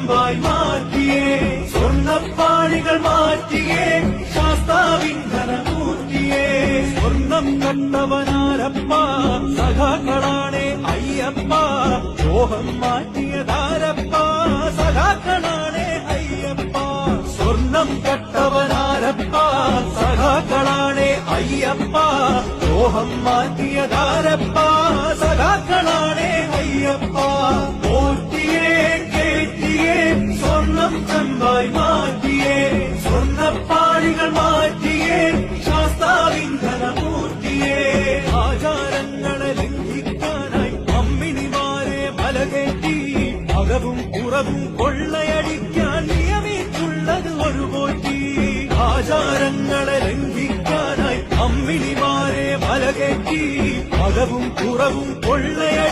ചെമ്പായി മാറ്റിയേ സ്വർണ്ണപ്പാളികൾ മാറ്റിയേ ശാസ്താവിൻ ധനമൂർത്തിയേ സ്വർണം കണ്ടവനാരപ്പ സഖാക്കളാണേ അയ്യപ്പ ലോഹം മാറ്റിയതാരപ്പ സഖാക്കളാണേ അയ്യപ്പ സ്വർണം കട്ടവനാരപ്പ സഖാക്കളാണേ അയ്യപ്പ ലോഹം മാറ്റിയതാരപ്പ സഖാക്കളാണേ അയ്യപ്പ പോറ്റിയേ കേറ്റിയേ സ്വർണം ചെമ്പായി മാറ്റിയേ സ്വർണ്ണപ്പാളികൾ മാറ്റിയേ ശാസ്താവിൻ ധനമൂർത്തിയേ ആചാരങ്ങളെ ലംഘിക്കാനായി അമ്മിണിമാരെ മലകേറ്റി അകവും പുറവും കൊള്ളയടിക്കാൻ നിയമിച്ചുള്ളത് ഒരു പോറ്റി ആചാരങ്ങളെ ലംഘിക്കാനായി അമ്മിണിമാരെ മലകേറ്റി അകവും പുറവും കൊള്ളയടി